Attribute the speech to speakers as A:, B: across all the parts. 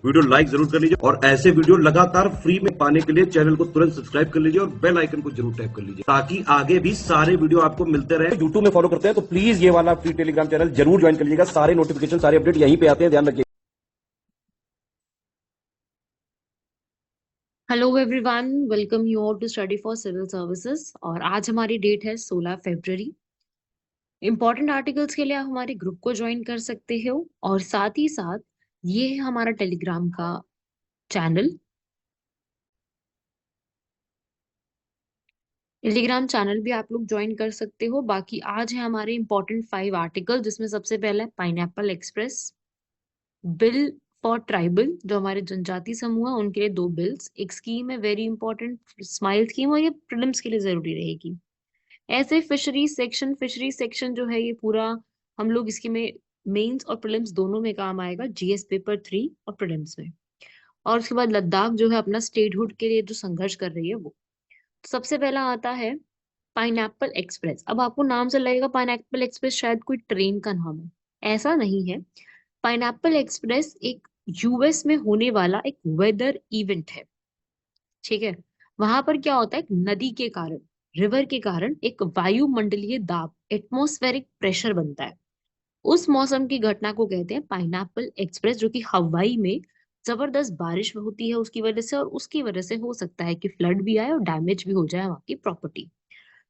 A: Video like जरूर कर लीजिए और ऐसे वीडियो लगातार फ्री में पाने के लिए चैनल को तुरंत सब्सक्राइब कर लीजिए और बेल आइकन को जरूर टैप कर लीजिए ताकि आगे भी सारे वीडियो आपको मिलते रहे। यूट्यूब में फॉलो करते हैं तो प्लीज ये वाला फ्री टेलीग्राम चैनल जरूर ज्वाइन कर लीजिएगा। सारे नोटिफिकेशन, सारे अपडेट यहीं पे आते हैं, ध्यान रखिए।
B: Hello everyone, welcome you all to study for civil services. और आज हमारी डेट है 16 फरवरी। इंपॉर्टेंट आर्टिकल्स के लिए आप हमारे ग्रुप को ज्वाइन कर सकते हो और साथ ही साथ ये है हमारा टेलीग्राम का चैनल। टेलीग्राम चैनल भी आप लोग ज्वाइन कर सकते हो। बाकी आज है हमारे इंपॉर्टेंट 5 आर्टिकल, जिसमें सबसे पहला है pineapple express bill for tribal. जो हमारे जनजाति समूह है उनके लिए 2 बिल्स, एक स्कीम है वेरी इंपॉर्टेंट स्माइल स्कीम, और ये प्रीलिम्स के लिए जरूरी रहेगी। ऐसे फिशरी सेक्शन जो है ये पूरा हम लोग इसके में मेंस और प्रीलिम्स दोनों में काम आएगा, जीएस पेपर 3 और प्रीलिम्स में। और उसके बाद लद्दाख जो है अपना स्टेटहुड के लिए जो संघर्ष कर रही है वो। तो सबसे पहला आता है पाइनएप्पल एक्सप्रेस। अब आपको नाम से लगेगा पाइनएप्पल एक्सप्रेस शायद कोई ट्रेन का नाम है, ऐसा नहीं है। पाइनएप्पल एक्सप्रेस एक यूएस में होने वाला एक वेदर इवेंट है। ठीक है, वहां पर क्या होता है, एक नदी के कारण, रिवर के कारण एक वायुमंडलीय दाब, एटमॉस्फेरिक प्रेशर बनता है। उस मौसम की घटना को कहते हैं पाइनएप्पल एक्सप्रेस, जो कि हवाई में जबरदस्त बारिश होती है उसकी वजह से, और उसकी वजह से हो सकता है कि फ्लड भी आए और डैमेज भी हो जाए वहां की प्रॉपर्टी।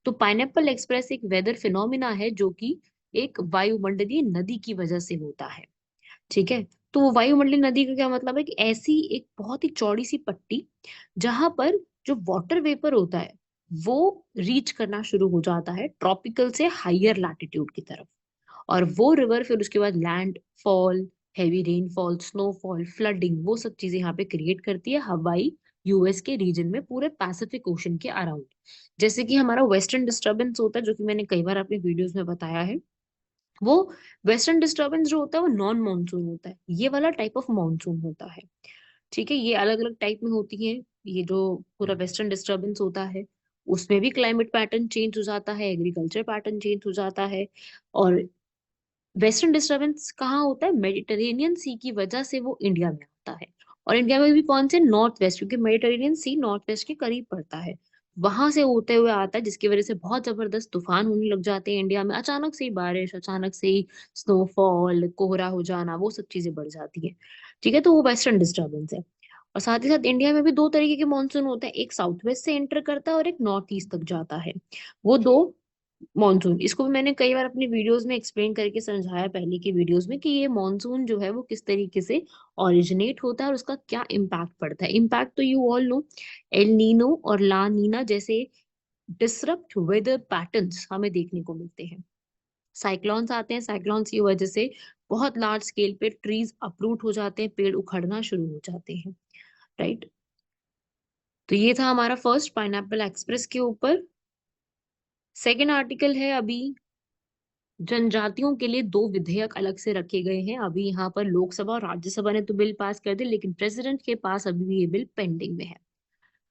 B: तो पाइनएप्पल एक्सप्रेस एक वेदर फिनोमिना है जो कि एक वायुमंडलीय नदी की वजह से होता है। ठीक है, तो वो वायुमंडलीय नदी का क्या मतलब है कि ऐसी एक बहुत ही चौड़ी सी पट्टी जहां पर जो वाटर वेपर होता है वो रीच करना शुरू हो जाता है ट्रॉपिकल से हायर लैटिट्यूड की तरफ। और वो रिवर फिर उसके बाद land fall, heavy rainfall, snowfall, flooding, वो सब चीजें यहाँ पे क्रिएट करती है हवाई यूएस के रीजन में, पूरे पैसिफिक ओशन के अराउंड। जैसे कि हमारा वेस्टर्न डिस्टर्बेंस होता है, जो कि मैंने कई बार अपने वीडियोस में बताया है। वो वेस्टर्न डिस्टर्बेंस जो होता है वो नॉन मानसून होता है, ये वाला टाइप ऑफ मानसून होता है। ठीक है, ये अलग अलग टाइप में होती है। ये जो पूरा वेस्टर्न डिस्टर्बेंस होता है उसमें भी क्लाइमेट पैटर्न चेंज हो जाता है, एग्रीकल्चर पैटर्न चेंज हो जाता है। और वेस्टर्न डिस्टर्बेंस कहाँ होता है, मेडिटेरेनियन सी की वजह से वो इंडिया में आता है। और इंडिया में भी कौन से, नॉर्थ वेस्ट, क्योंकि मेडिटेरेनियन सी नॉर्थ वेस्ट के करीब पड़ता है, वहां से होते हुए आता है, जिसकी वजह से बहुत जबरदस्त तूफान होने लग जाते हैं इंडिया में। अचानक से ही बारिश, अचानक से ही स्नोफॉल, कोहरा हो जाना, वो सब चीजें बढ़ जाती है। ठीक है, तो वो वेस्टर्न डिस्टर्बेंस है। और साथ ही साथ इंडिया में भी 2 तरीके के मानसून होते हैं, एक साउथ वेस्ट से एंटर करता है और एक नॉर्थ ईस्ट तक जाता है। वो 2 मॉनसून, इसको भी मैंने कई बार अपनी वीडियोस में एक्सप्लेन करके समझाया पहले की वीडियोस में, कि ये मॉनसून जो है वो किस तरीके से ओरिजिनेट होता है और उसका क्या इम्पैक्ट पड़ता है। इम्पैक्ट तो you all know, El Nino और ला नीना जैसे डिसरप्ट वेदर पैटर्न्स हमें देखने को मिलते हैं। साइक्लोन्स आते हैं, साइक्लोन्स की वजह से बहुत लार्ज स्केल पे ट्रीज अपरूट हो जाते हैं, पेड़ उखड़ना शुरू हो जाते हैं। राइट, तो ये था हमारा फर्स्ट पाइनएप्पल एक्सप्रेस के ऊपर। सेकेंड आर्टिकल है, अभी जनजातियों के लिए 2 विधेयक अलग से रखे गए हैं। अभी यहाँ पर लोकसभा और राज्यसभा ने तो बिल पास कर दिए, लेकिन प्रेसिडेंट के पास अभी भी ये बिल पेंडिंग में है।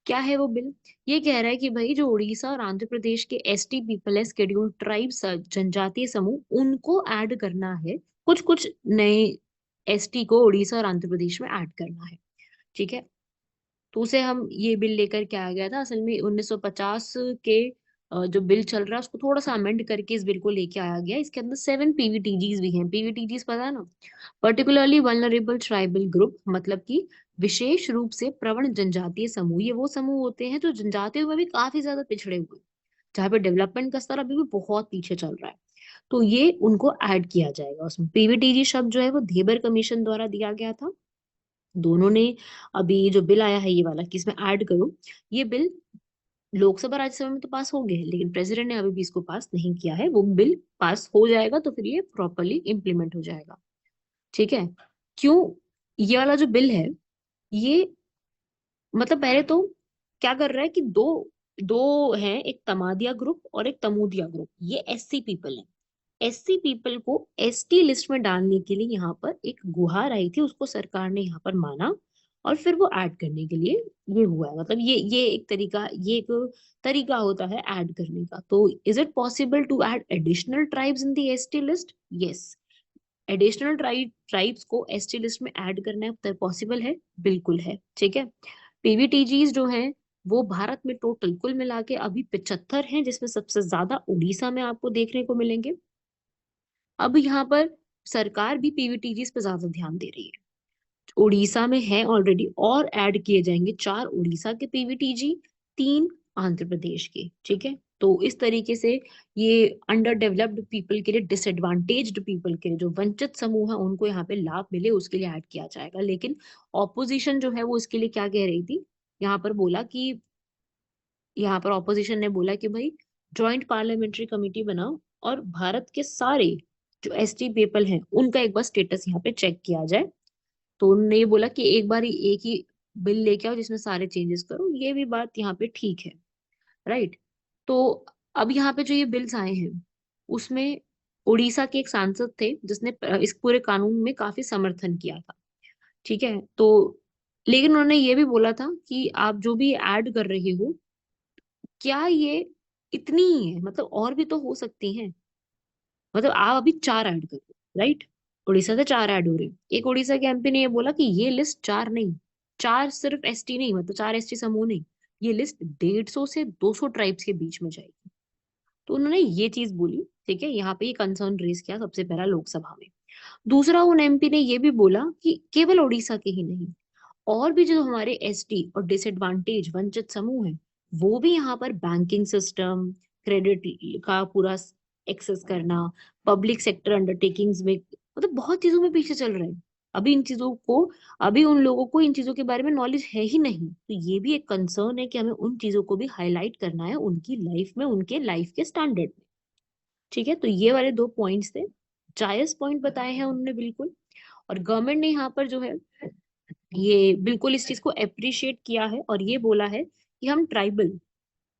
B: क्या है वो बिल, ये कह रहा है कि भाई जो उड़ीसा और आंध्र प्रदेश के एसटी पीपल है, शेड्यूल्ड ट्राइब्स जनजातीय समूह, उनको ऐड करना है। कुछ कुछ नए एसटी को उड़ीसा और आंध्र प्रदेश में ऐड करना है। ठीक है, तो उसे हम ये बिल लेकर के आ गया था। असल में 1950 के जो बिल चल रहा है उसको थोड़ा सा अमेंड करके इस बिल को लेके आया गया। इसके अंदर 7 पीवीटीजीज भी हैं। पीवीटीजीज पता है ना, पर्टिकुलरली वल्नरेबल ट्राइबल ग्रुप, मतलब कि विशेष रूप से प्रवण जनजातीय समूह। ये वो समूह होते हैं जो जनजातियों में भी काफी ज्यादा पिछड़े हुए, जहाँ पे डेवलपमेंट का स्तर अभी भी बहुत पीछे चल रहा है। तो ये उनको ऐड किया जाएगा उसमें। पीवीटीजी शब्द जो है वो धेबर कमीशन द्वारा दिया गया था। दोनों ने, अभी जो बिल आया है ये वाला कि इसमें ऐड करो, ये बिल लोकसभा राज्यसभा में तो पास हो गया है, लेकिन प्रेसिडेंट ने अभी भी इसको पास नहीं किया है। वो बिल पास हो जाएगा तो फिर ये प्रॉपरली इम्प्लीमेंट हो जाएगा। ठीक है, क्यों, ये वाला जो बिल है ये, मतलब पहले तो क्या कर रहा है कि दो दो हैं, एक तमादिया ग्रुप और एक तमूदिया ग्रुप, ये एससी पीपल है। एससी पीपल को एसटी लिस्ट में डालने के लिए यहाँ पर एक गुहार आई थी, उसको सरकार ने यहाँ पर माना और फिर वो ऐड करने के लिए ये हुआ है। मतलब ये एक तरीका होता है ऐड करने का। तो is it possible to add additional tribes in the ST list? Yes, additional tribes को एसटी लिस्ट में ऐड करना पॉसिबल है? बिल्कुल है, ठीक है। पीवीटीजीज जो है वो भारत में टोटल कुल मिला के अभी 75 हैं, जिसमें सबसे ज्यादा उड़ीसा में आपको देखने को मिलेंगे। अब यहाँ पर सरकार भी पीवीटीजीज पे ज्यादा ध्यान दे रही है। उड़ीसा में है ऑलरेडी, और ऐड किए जाएंगे 4 उड़ीसा के पीवीटीजी, 3 आंध्र प्रदेश के, ठीक है। तो इस तरीके से ये अंडर डेवलप्ड पीपल के लिए, डिसएडवांटेज्ड पीपल के लिए, जो वंचित समूह है उनको यहाँ पे लाभ मिले, उसके लिए ऐड किया जाएगा। लेकिन ऑपोजिशन जो है वो इसके लिए क्या कह रही थी, यहाँ पर बोला कि, यहाँ पर ऑपोजिशन ने बोला कि भाई ज्वाइंट पार्लियामेंट्री कमेटी बनाओ और भारत के सारे जो एसटी पीपल हैं उनका एक बार स्टेटस यहाँ पे चेक किया जाए। तो उन्होंने ये बोला कि एक बार ही एक ही बिल लेके आओ जिसमें सारे चेंजेस करो। ये भी बात यहाँ पे ठीक है, राइट। तो अब यहाँ पे जो ये बिल्स आए हैं उसमें उड़ीसा के एक सांसद थे जिसने इस पूरे कानून में काफी समर्थन किया था, ठीक है। तो लेकिन उन्होंने ये भी बोला था कि आप जो भी ऐड कर रहे हो, क्या ये इतनी ही है, मतलब और भी तो हो सकती हैं। मतलब आप अभी 4 ऐड कर रहे हो, राइट। उड़ीसा से 4 ऐड हो रहे हैं। एक उड़ीसा के एमपी ने ये बोला कि ये लिस्ट 4 नहीं, 4 सिर्फ एसटी नहीं, मतलब 4 एसटी समूह नहीं, ये लिस्ट 150 से 200 ट्राइब्स के बीच में जाएगी। तो उन्होंने ये चीज बोली, ठीक है। यहाँ पे ये कंसर्न रेज किया सबसे पहला लोकसभा में। दूसरा उन एमपी ने ये भी बोला कि केवल उड़ीसा के ही नहीं, और भी जो हमारे एसटी और डिसएडवांटेज वंचित समूह हैं वो भी यहाँ पर बैंकिंग सिस्टम, क्रेडिट का पूरा एक्सेस करना, पब्लिक सेक्टर अंडरटेकिंग्स में, मतलब बहुत चीजों में पीछे चल रहे हैं। अभी इन चीजों को, अभी उन लोगों को इन चीजों के बारे में नॉलेज है ही नहीं। तो ये भी एक कंसर्न है कि हमें उन चीजों को भी हाईलाइट करना है उनकी लाइफ में, उनके लाइफ के स्टैंडर्ड में, ठीक है। तो ये वाले 2 पॉइंट्स थे, जायज पॉइंट बताए हैं उन्होंने बिल्कुल। और गवर्नमेंट ने यहाँ पर जो है ये बिल्कुल इस चीज को अप्रिशिएट किया है और ये बोला है कि हम ट्राइबल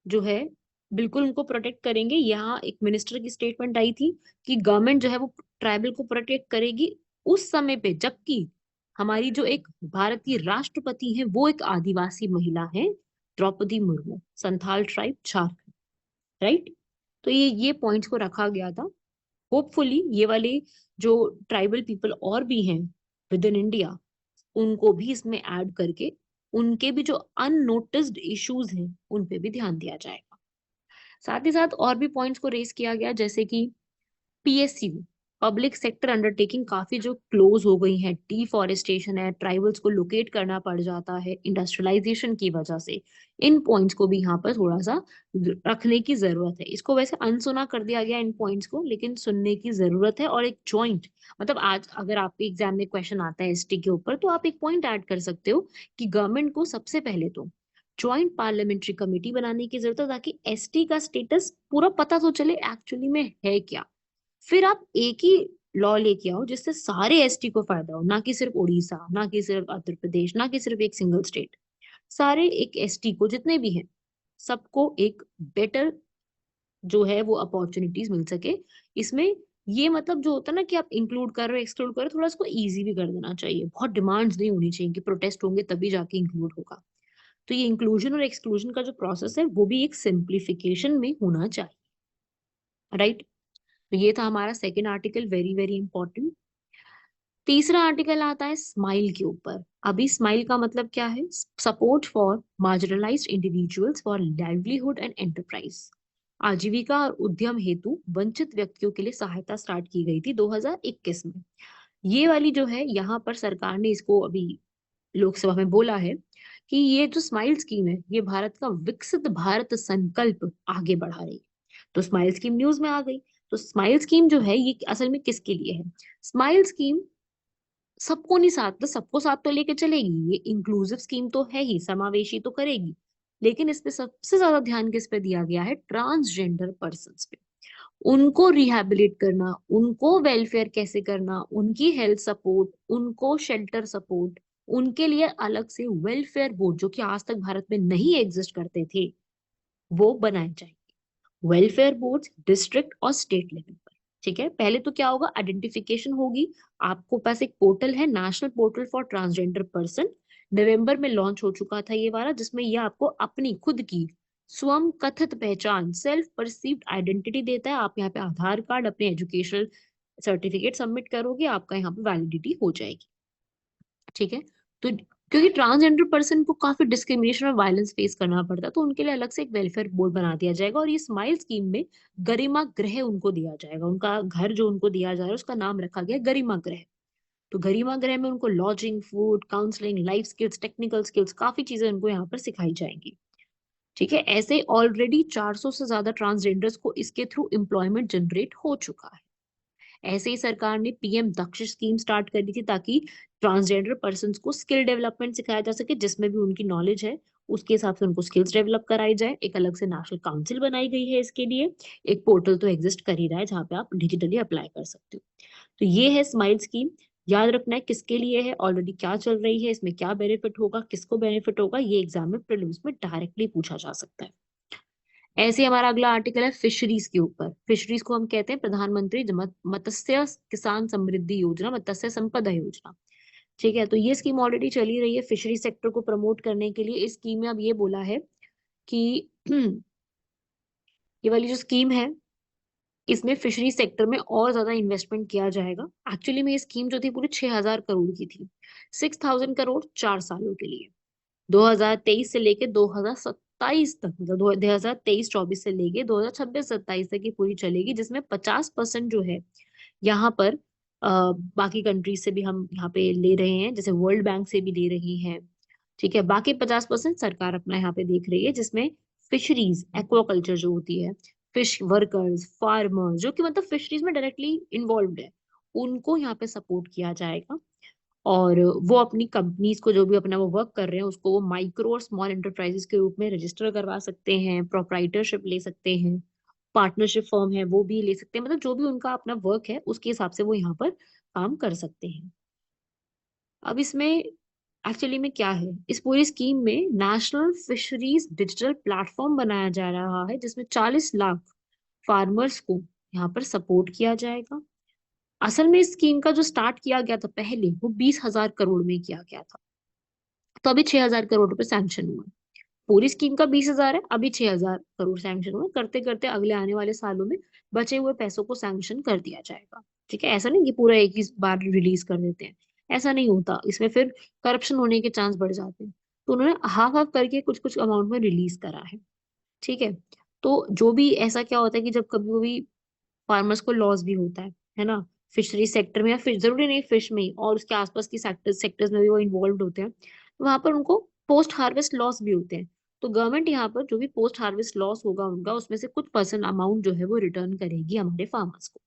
B: जो है बिल्कुल उनको प्रोटेक्ट करेंगे। यहाँ एक मिनिस्टर की स्टेटमेंट आई थी कि गवर्नमेंट जो है वो ट्राइबल को प्रोटेक्ट करेगी उस समय पे जबकि हमारी जो एक भारत की राष्ट्रपति है वो एक आदिवासी महिला है, द्रौपदी मुर्मू, संथाल ट्राइब, झारखंड, राइट। तो ये पॉइंट्स को रखा गया था। होपफुली ये वाले जो ट्राइबल पीपल और भी हैं विद इन इंडिया, उनको भी इसमें ऐड करके उनके भी जो अननोटिस्ड इश्यूज हैं उन पे भी ध्यान दिया जाएगा। साथ ही साथ और भी पॉइंट्स को रेज किया गया, जैसे कि पीएसयू, पब्लिक सेक्टर अंडरटेकिंग काफी जो क्लोज हो गई है, डिफॉरेस्टेशन है, ट्राइबल्स को लोकेट करना पड़ जाता है इंडस्ट्रियलाइजेशन की वजह से। इन पॉइंट्स को भी यहाँ पर थोड़ा सा रखने की जरूरत है। इसको वैसे अनसुना कर दिया गया इन पॉइंट्स को, लेकिन सुनने की जरूरत है। और एक जॉइंट, मतलब आज अगर आपके एग्जाम में क्वेश्चन आता है एसटी के ऊपर तो आप एक पॉइंट ऐड कर सकते हो कि गवर्नमेंट को सबसे पहले तो ज्वाइंट पार्लियामेंट्री कमेटी बनाने की जरूरत है ताकि एसटी का स्टेटस पूरा पता तो चले एक्चुअली में है क्या। फिर आप एक ही लॉ लेके आओ जिससे सारे एसटी को फायदा हो, ना कि सिर्फ उड़ीसा, ना कि सिर्फ आंध्र प्रदेश, ना कि सिर्फ एक सिंगल स्टेट। सारे एक एसटी को जितने भी हैं सबको एक बेटर जो है वो अपॉर्चुनिटीज मिल सके इसमें। ये मतलब जो होता है ना कि आप इंक्लूड कर रहे हो एक्सक्लूड कर रहे हो, थोड़ा इसको इजी भी कर देना चाहिए। बहुत डिमांड्स नहीं होनी चाहिए कि प्रोटेस्ट होंगे तभी जाके इंक्लूड होगा। तो ये इंक्लूजन और एक्सक्लूजन का जो प्रोसेस है वो भी एक सिंप्लीफिकेशन में होना चाहिए, राइट। तो ये था हमारा second article, very very important. तीसरा आर्टिकल आता है स्माइल के ऊपर। अभी स्माइल का मतलब क्या है? Support for marginalised individuals for livelihood and enterprise, आजीविका और उद्यम हेतु वंचित व्यक्तियों के लिए सहायता स्टार्ट की गई थी 2021 में। ये वाली जो है यहाँ पर सरकार ने इसको अभी लोकसभा में बोला है कि ये जो स्माइल स्कीम है ये भारत का विकसित भारत संकल्प आगे बढ़ा रही है। तो स्माइल स्कीम न्यूज में आ गई। तो स्माइल स्कीम जो है ये असल में किसके लिए है? स्माइल स्कीम सबको नहीं साथ, तो सबको साथ तो लेके चलेगी, ये इंक्लूसिव स्कीम तो है ही, समावेशी तो करेगी। लेकिन इस पे सबसे ज्यादा ध्यान किस पे दिया गया है? ट्रांसजेंडर पर्सन्स पे। उनको रिहैबिलिट करना, उनको वेलफेयर कैसे करना, उनकी हेल्थ सपोर्ट, उनको शेल्टर सपोर्ट, उनके लिए अलग से वेलफेयर बोर्ड जो कि आज तक भारत में नहीं एग्जिस्ट करते थे वो बनाए जाएंगे। वेलफेयर बोर्ड डिस्ट्रिक्ट और स्टेट लेवल पर, ठीक है। पहले तो क्या होगा? आइडेंटिफिकेशन होगी। आपको पास एक पोर्टल है, national portal for transgender person, नवंबर में लॉन्च हो चुका था ये वाला, जिसमें ये आपको अपनी खुद की स्वयं कथित पहचान, सेल्फ परसीव्ड आइडेंटिटी देता है। आप यहाँ पे आधार कार्ड, अपने एजुकेशनल सर्टिफिकेट सबमिट करोगे, आपका यहाँ पे वैलिडिटी हो जाएगी। ठीक है। तो क्योंकि ट्रांसजेंडर पर्सन को काफी डिस्क्रिमिनेशन और वायलेंस फेस करना पड़ता है, तो उनके लिए अलग से एक वेलफेयर बोर्ड बना दिया जाएगा, और ये स्माइल स्कीम में गरिमा गृह उनको दिया जाएगा। उनका घर जो उनको दिया जा रहा है उसका नाम रखा गया गरिमा गृह। तो गरिमा गृह में उनको lodging, food, counselling, life skills, technical skills, काफी चीजें उनको यहाँ पर सिखाई जाएंगी। ठीक है। ऐसे ऑलरेडी 400 से ज्यादा ट्रांसजेंडर्स को इसके थ्रू एम्प्लॉयमेंट जनरेट हो चुका है। ऐसे ही सरकार ने पीएम दक्ष स्कीम स्टार्ट कर दी थी, ताकि ट्रांसजेंडर पर्सन को स्किल डेवलपमेंट सिखाया जा सके, जिसमें भी उनकी नॉलेज है उसके हिसाब से उनको स्किल्स डेवलप कराई जाए। एक अलग से नेशनल काउंसिल बनाई गई है इसके लिए। एक पोर्टल तो एग्जिस्ट कर ही रहा है जहाँ पे आप डिजिटली अप्लाई कर सकते हो। तो ये है स्माइल स्कीम। याद रखना है किसके लिए है, ऑलरेडी क्या चल रही है, इसमें क्या बेनिफिट होगा, किसको बेनिफिट होगा, ये एग्जाम में प्रीलिम्स में डायरेक्टली पूछा जा सकता है। ऐसे ही हमारा अगला आर्टिकल है फिशरीज के ऊपर। फिशरीज को हम कहते हैं प्रधानमंत्री मत्स्य किसान समृद्धि योजना, मत्स्य संपदा योजना। ठीक है। तो ये स्कीम ऑलरेडी चली रही है फिशरी सेक्टर को प्रमोट करने के लिए। इस स्कीम में अब ये बोला है कि ये वाली जो स्कीम है इसमें फिशरी सेक्टर में और ज्यादा इन्वेस्टमेंट किया जाएगा। एक्चुअली में ये स्कीम जो थी पूरी 6,000 करोड़ की थी। 6,000 करोड़ 4 सालों के लिए, 2023 से लेके 2027 तक, मतलब 2023-24 से लेके 2026-27 तक की पूरी चलेगी, जिसमें 50% जो है यहाँ पर बाकी कंट्रीज से भी हम यहाँ पे ले रहे हैं, जैसे वर्ल्ड बैंक से भी ले रही हैं। ठीक है। बाकी 50% सरकार अपना यहाँ पे देख रही है, जिसमें फिशरीज, एक्वाकल्चर जो होती है, फिश वर्कर्स, फार्मर जो कि मतलब फिशरीज में डायरेक्टली इन्वॉल्व है, उनको यहाँ पे सपोर्ट किया जाएगा। और वो अपनी कंपनीज को, जो भी अपना वो वर्क कर रहे हैं, उसको वो माइक्रो और स्मॉल एंटरप्राइजेस के रूप में रजिस्टर करवा सकते हैं, प्रोप्राइटरशिप ले सकते हैं, पार्टनरशिप फॉर्म है वो भी ले सकते हैं, मतलब जो भी उनका अपना वर्क है उसके हिसाब से वो यहाँ पर काम कर सकते हैं। अब इसमें एक्चुअली में क्या है, इस पूरी स्कीम में नेशनल फिशरीज डिजिटल प्लेटफॉर्म बनाया जा रहा है, जिसमें 40 लाख फार्मर्स को यहाँ पर सपोर्ट किया जाएगा। असल में इस स्कीम का जो स्टार्ट किया गया था पहले, वो 20,000 करोड़ में किया गया था। तो अभी 6,000 करोड़ रुपए सैंक्शन हुआ है। पूरी स्कीम का 20,000 है, अभी 6,000 करोड़ सैंक्शन हुआ। करते करते अगले आने वाले सालों में बचे हुए पैसों को सैंक्शन कर दिया जाएगा। ठीक है। ऐसा नहीं कि पूरा एक ही बार रिलीज कर देते हैं, ऐसा नहीं होता। इसमें फिर करप्शन होने के चांस बढ़ जाते हैं। तो उन्होंने हाफ हाफ करके कुछ कुछ अमाउंट में रिलीज करा है। ठीक है। तो जो भी ऐसा क्या होता है कि जब कभी कभी फार्मर्स को लॉस भी होता है ना, फिशरी सेक्टर में, या फिश जरूरी नहीं फिश में ही, और उसके आसपास की सेक्टर्स में भी वो इन्वॉल्व होते हैं, तो वहां पर उनको पोस्ट हार्वेस्ट लॉस भी होते हैं। तो गवर्नमेंट यहाँ पर जो भी पोस्ट हार्वेस्ट लॉस होगा उनका, उसमें से कुछ परसेंट अमाउंट जो है वो रिटर्न करेगी हमारे फार्मर्स को।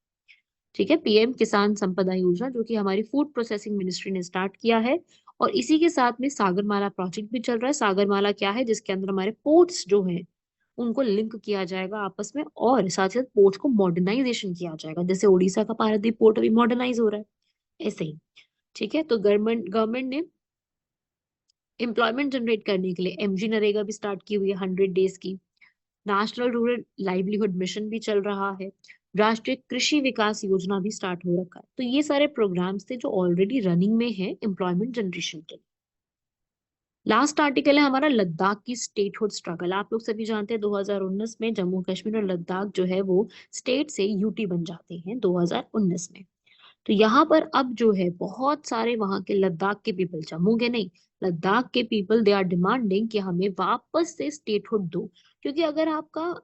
B: ठीक है। पीएम किसान संपदा योजना, जो कि हमारी फूड प्रोसेसिंग मिनिस्ट्री ने स्टार्ट किया है, और इसी के साथ में सागरमाला प्रोजेक्ट भी चल रहा है। सागरमाला क्या है, जिसके अंदर हमारे पोर्ट्स जो है उनको लिंक किया जाएगा आपस में, और साथ ही साथ पोर्ट्स को मॉडर्नाइजेशन किया जाएगा। जैसे उड़ीसा का पारादीप पोर्ट अभी मॉडर्नाइज हो रहा है, ऐसे ही। ठीक है। तो गवर्नमेंट गवर्नमेंट ने एम्प्लॉयमेंट जनरेट करने के लिए एमजी नरेगा भी स्टार्ट की हुई है, 100 डेज की। नेशनल रूरल लाइवलीहुड मिशन भी चल रहा है। राष्ट्रीय कृषि विकास योजना भी स्टार्ट हो रखा है। तो ये सारे प्रोग्राम्स थे जो ऑलरेडी रनिंग में है एम्प्लॉयमेंट जनरेशन के लिए। लास्ट आर्टिकल है हमारा लद्दाख की स्टेटहुड स्ट्रगल। आप लोग सभी जानते हैं 2019 में जम्मू कश्मीर और लद्दाख जो है वो स्टेट से यूटी बन जाते हैं 2019 में। तो यहाँ पर अब जो है बहुत सारे वहां के लद्दाख के पीपल, जम्मू के नहीं, लद्दाख के पीपल, दे आर डिमांडिंग कि हमें वापस से स्टेटहुड दो। क्योंकि अगर आपका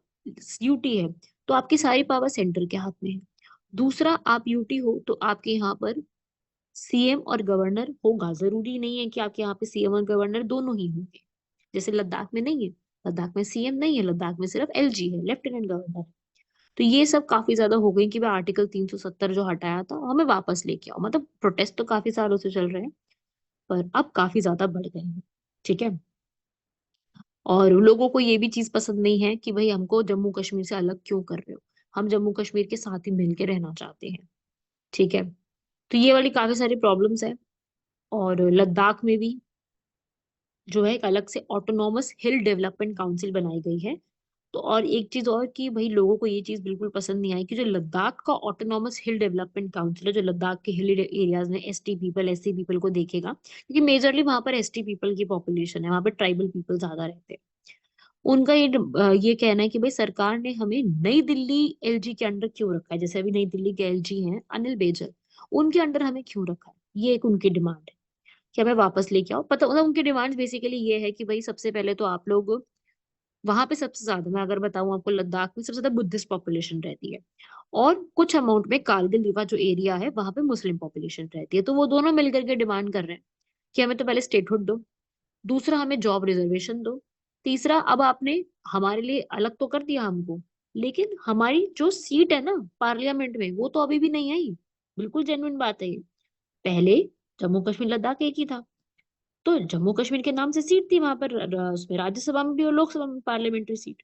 B: यूटी है तो आपकी सारी पावर सेंटर के हाथ में है। दूसरा, आप यूटी हो तो आपके यहाँ पर सीएम और गवर्नर होगा। जरूरी नहीं है कि आपके यहाँ पे सीएम और गवर्नर दोनों ही होंगे, जैसे लद्दाख में नहीं है। लद्दाख में सीएम नहीं है, लद्दाख में सिर्फ एलजी है, लेफ्टिनेंट गवर्नर। तो ये सब काफी ज्यादा हो गई कि भाई आर्टिकल 370 जो हटाया था हमें वापस लेके आओ। मतलब प्रोटेस्ट तो काफी सालों से चल रहे हैं, पर अब काफी ज्यादा बढ़ गए हैं। ठीक है। और लोगों को ये भी चीज पसंद नहीं है कि भाई हमको जम्मू कश्मीर से अलग क्यों कर रहे हो, हम जम्मू कश्मीर के साथ ही मिलके रहना चाहते हैं। ठीक है। तो ये वाली काफी सारी प्रॉब्लम्स है। और लद्दाख में भी जो है एक अलग से ऑटोनॉमस हिल डेवलपमेंट काउंसिल बनाई गई है। तो और एक चीज और कि भाई लोगों को ये चीज बिल्कुल पसंद नहीं आई कि जो लद्दाख का ऑटोनॉमस हिल डेवलपमेंट काउंसिल है, जो लद्दाख के हिल एरियाज में एसटी पीपल, एससी पीपल को देखेगा, क्योंकि मेजरली वहां पर एसटी पीपल की पॉपुलेशन है, वहां पर ट्राइबल पीपल ज्यादा रहते हैं। उनका ये कहना है कि भाई सरकार ने हमें नई दिल्ली एलजी के अंडर क्यों रखा है, जैसे अभी नई दिल्ली के एलजी हैं अनिल बैजल, उनके अंडर हमें क्यों रखा है, ये एक उनकी डिमांड है कि हमें वापस लेके आओ। पता मतलब उनकी डिमांड बेसिकली ये है कि भाई सबसे पहले तो आप लोग वहां पे सबसे ज्यादा, मैं अगर बताऊं आपको, लद्दाख में सबसे ज्यादा बुद्धिस्ट पॉपुलेशन रहती है, और कुछ अमाउंट में कारगिल का जो एरिया है वहां पे मुस्लिम पॉपुलेशन रहती है। तो वो दोनों मिलकर के डिमांड कर रहे हैं कि हमें तो पहले स्टेटहुड दो, दूसरा हमें जॉब रिजर्वेशन दो, तीसरा अब आपने हमारे लिए अलग तो कर दिया हमको, लेकिन हमारी जो सीट है ना पार्लियामेंट में वो तो अभी भी नहीं आई। बिल्कुल जेन्युइन बात है ये। पहले जम्मू कश्मीर लद्दाख एक ही था, तो जम्मू कश्मीर के नाम से सीट थी वहां पर, उसमें राज्यसभा में भी और लोकसभा में पार्लियामेंट्री सीट।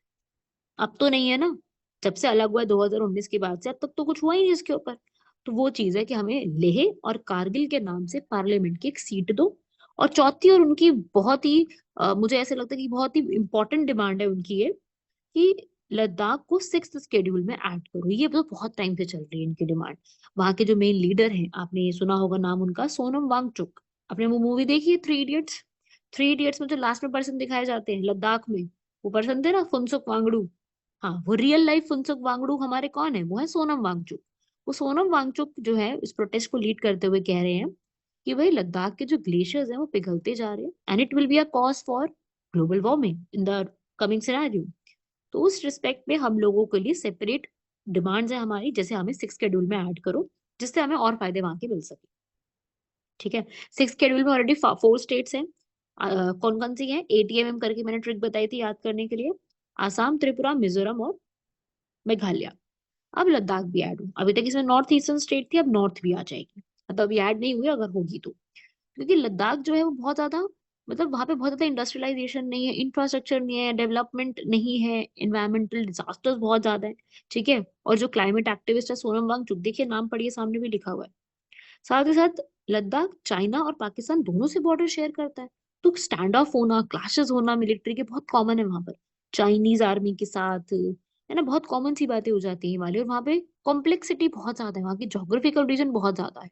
B: अब तो नहीं है ना, जब से अलग हुआ है 2019 के बाद से अब तक तो कुछ हुआ ही नहीं इसके ऊपर। तो वो चीज है कि हमें लेह और कारगिल के नाम से पार्लियामेंट की एक सीट दो। और चौथी और उनकी बहुत ही मुझे ऐसे लगता है कि बहुत ही इंपॉर्टेंट डिमांड है उनकी ये, कि लद्दाख को सिक्स्थ शेड्यूल में ऐड करो। ये तो बहुत टाइम से चल रही है इनकी डिमांड। वहां के जो मेन लीडर हैं, आपने ये सुना होगा नाम उनका, सोनम वांगचुक। आपने वो मूवी देखी है थ्री इडियट्स? थ्री इडियट्स में जो लास्ट में पर्सन दिखाए जाते हैं लद्दाख में, वो पर्सन थे ना फुनसुक वांगडू। हाँ, वो रियल लाइफ फुनसुक वांगडू हमारे कौन है, वो है सोनम वांगचुक। वो सोनम वांगचुक जो है इस प्रोटेस्ट को लीड करते हुए कह रहे हैं कि भाई लद्दाख के जो ग्लेशियर्स हैं वो पिघलते जा रहे हैं and it will be a cause for global warming in the coming scenario. तो उस रिस्पेक्ट में हम लोगों के लिए सेपरेट डिमांड्स है हमारी, जैसे हमें सिक्स शेड्यूल में ऐड करो, जिससे हमें और फायदे वहां के मिल सके। ठीक है, सिक्स शेड्यूल में ऑलरेडी फोर स्टेट्स हैं। कौन कौन सी हैं? एटीएमएम करके मैंने ट्रिक बताई थी याद करने के लिए, आसाम, त्रिपुरा, मिजोरम और मेघालय। अब लद्दाख भी ऐड हो, अभी तक इसमें नॉर्थ ईस्टर्न स्टेट थी, अब नॉर्थ भी आ जाएगी। मतलब अभी ऐड नहीं हुई, अगर होगी तो। क्योंकि लद्दाख जो है वो बहुत ज्यादा, मतलब वहां पे बहुत ज्यादा इंडस्ट्रियलाइजेशन नहीं है, इंफ्रास्ट्रक्चर नहीं है, डेवलपमेंट नहीं है, इन्वायरमेंटल डिजास्टर्स बहुत ज्यादा है। ठीक है, और जो क्लाइमेट एक्टिविस्ट है सोनम वांगचुक, देखिए नाम पढ़िए, सामने भी लिखा हुआ है। साथ ही साथ लद्दाख चाइना और पाकिस्तान दोनों से बॉर्डर शेयर करता है। तो स्टैंड ऑफ होना, क्लैशेस होना मिलिट्री के बहुत कॉमन है वहां पर, चाइनीज आर्मी के साथ, है ना, बहुत कॉमन सी बातें हो जाती है वाली। और वहां पे कॉम्प्लेक्सिटी बहुत ज्यादा है, वहाँ की जोग्राफिकल रीजन बहुत ज्यादा है।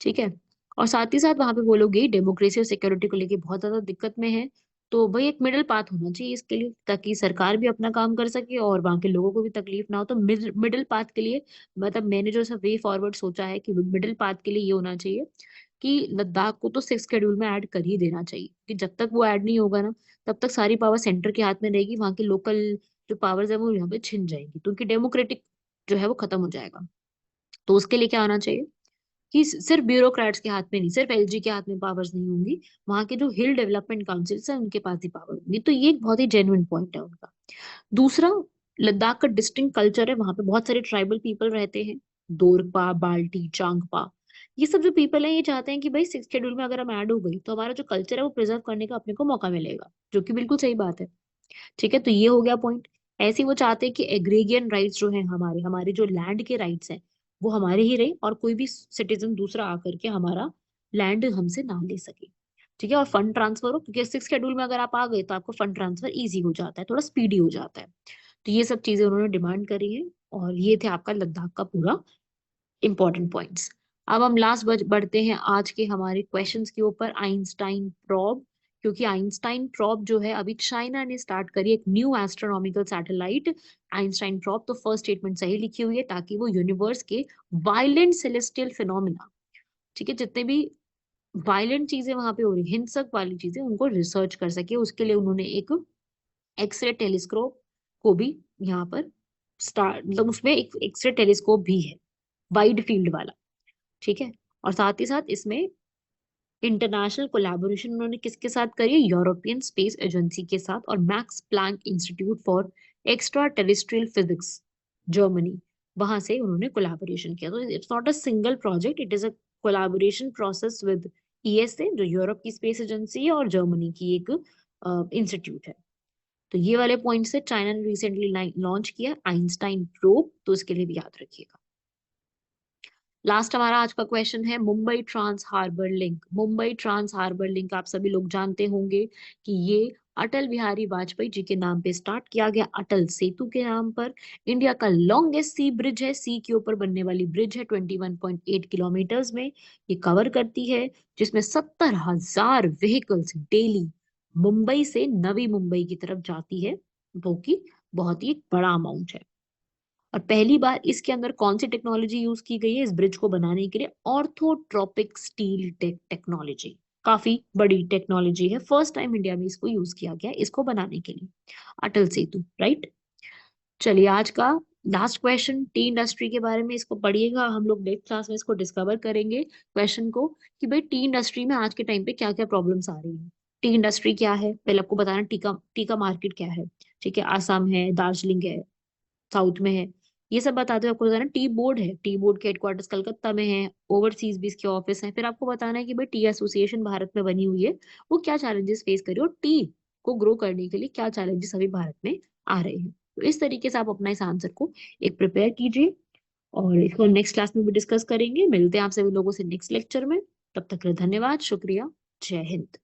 B: ठीक है, और साथ ही साथ वहां पे वो लोग गई डेमोक्रेसी और सिक्योरिटी को लेके बहुत ज्यादा दिक्कत में है। तो भाई एक मिडिल पाथ होना चाहिए इसके लिए, ताकि सरकार भी अपना काम कर सके और वहां के लोगों को भी तकलीफ ना हो। तो मिडिल पाथ के लिए, मतलब मैंने जो सा वे फॉरवर्ड सोचा है कि मिडिल पाथ के लिए ये होना चाहिए कि लद्दाख को तो सिक्स शेड्यूल में ऐड कर ही देना चाहिए, कि जब तक वो ऐड नहीं होगा ना, तब तक सारी पावर सेंटर के हाथ में रहेगी, वहां की लोकल जो पावर्स है वो यहाँ पे छिन जाएंगी, तो उनकी डेमोक्रेटिक जो है वो खत्म हो जाएगा। तो उसके लिए क्या होना चाहिए कि सिर्फ ब्यूरोक्रेट्स के हाथ में नहीं, सिर्फ एलजी के हाथ में पावर्स नहीं होंगी, वहां के जो हिल डेवलपमेंट काउंसिल्स है उनके पास ही पावर होंगी। तो ये एक बहुत ही जेन्युइन पॉइंट है उनका। दूसरा, लद्दाख का डिस्टिंक्ट कल्चर है, वहां पे बहुत सारे ट्राइबल पीपल रहते हैं, दोरपा, बाल्टी, चांगपा। ये सब जो पीपल है ये चाहते हैं कि भाई सिक्स शेड्यूल में अगर हम ऐड हो गई तो हमारा जो कल्चर है वो प्रिजर्व करने का अपने को मौका मिलेगा, जो कि बिल्कुल सही बात है। ठीक है, तो ये हो गया पॉइंट। ऐसे ही वो चाहते हैं कि एग्रेगियन राइट्स जो है हमारे, हमारे जो लैंड के राइट्स हैं वो हमारे ही रहे, और कोई भी सिटीजन दूसरा आकर के हमारा लैंड हमसे ना ले सके। ठीक है, और फंड ट्रांसफर हो, क्योंकि सिक्स शेड्यूल में अगर आप आ गए तो आपको फंड ट्रांसफर इजी हो जाता है, थोड़ा स्पीडी हो जाता है। तो ये सब चीजें उन्होंने डिमांड करी है, और ये थे आपका लद्दाख का पूरा इंपॉर्टेंट पॉइंट्स। अब हम लास्ट बढ़ते हैं आज के हमारे क्वेश्चंस के ऊपर, आइंस्टाइन प्रोब। क्योंकि आइंस्टाइन प्रोब जो है अभी चाइना ने स्टार्ट करी, एक new astronomical satellite Einstein probe. तो फर्स्ट स्टेटमेंट सही लिखी हुई है, ताकि वो यूनिवर्स के वायलेंट सेलेस्टियल फिनोमिना, ठीक है, जितने भी वायलेंट चीजें वहां पे हो रही, हिंसक वाली चीजें, उनको रिसर्च कर सके। उसके लिए उन्होंने एक एक्सरे टेलीस्कोप को भी यहाँ पर स्टार्ट, मतलब उसमें एक एक्सरे टेलीस्कोप भी है, वाइड फील्ड वाला। ठीक है, और साथ ही साथ इसमें इंटरनेशनल कोलैबोरेशन उन्होंने किसके साथ करी है? यूरोपियन स्पेस एजेंसी के साथ और Max Planck Institute for Extraterrestrial Physics, Germany, वहां से उन्होंने कोलैबोरेशन किया। तो it's not a single project, it is a collaboration process with ESA जो यूरोप की स्पेस एजेंसी है और जर्मनी की एक इंस्टीट्यूट है। तो ये वाले पॉइंट से चाइना ने रिसेंटली लॉन्च किया आइंस्टाइन प्रोब, तो इसके लिए भी याद रखिएगा। लास्ट हमारा आज का क्वेश्चन है Mumbai Trans Harbour Link. Mumbai Trans Harbour Link आप सभी लोग जानते होंगे कि ये अटल बिहारी वाजपेयी जी के नाम पे स्टार्ट किया गया, अटल सेतु के नाम पर। इंडिया का लॉन्गेस्ट सी ब्रिज है, सी के ऊपर बनने वाली ब्रिज है, 21.8 किलोमीटर्स में ये कवर करती है, जिसमें 70,000 व्हीकल्स डेली मुंबई से नवी मुंबई की तरफ जाती है, वो की बहुत ही एक बड़ा अमाउंट है। और पहली बार इसके अंदर कौन सी टेक्नोलॉजी यूज की गई है इस ब्रिज को बनाने के लिए? Orthotropic steel technology. काफी बड़ी टेक्नोलॉजी है, फर्स्ट टाइम इंडिया में इसको यूज किया गया इसको बनाने के लिए। अटल सेतु, राइट। चलिए आज का लास्ट क्वेश्चन, टी इंडस्ट्री के बारे में इसको पढ़िएगा, हम लोग नेक्स्ट क्लास में इसको डिस्कवर करेंगे क्वेश्चन को, कि भाई टी इंडस्ट्री में आज के टाइम पे क्या क्या प्रॉब्लम्स आ रही हैं। टी इंडस्ट्री क्या है, पहले आपको बताना टी का मार्केट क्या है। ठीक है, आसाम है, दार्जिलिंग है, साउथ में है, ये सब बताते हुए आपको बताना टी बोर्ड है, टी बोर्ड के हेडक्वार्टर्स कलकत्ता में है, ओवरसीज भी इसके ऑफिस हैं। फिर आपको बताना है कि भाई टी एसोसिएशन भारत में बनी हुई है, वो क्या चैलेंजेस फेस कर रही है, और टी को ग्रो करने के लिए क्या चैलेंजेस अभी भारत में आ रहे हैं। तो इस तरीके से आप अपना इस आंसर को एक प्रिपेयर कीजिए, और इसको नेक्स्ट क्लास में भी डिस्कस करेंगे। मिलते हैं आप सभी लोगों से नेक्स्ट लेक्चर में, तब तक के लिए धन्यवाद, शुक्रिया, जय हिंद।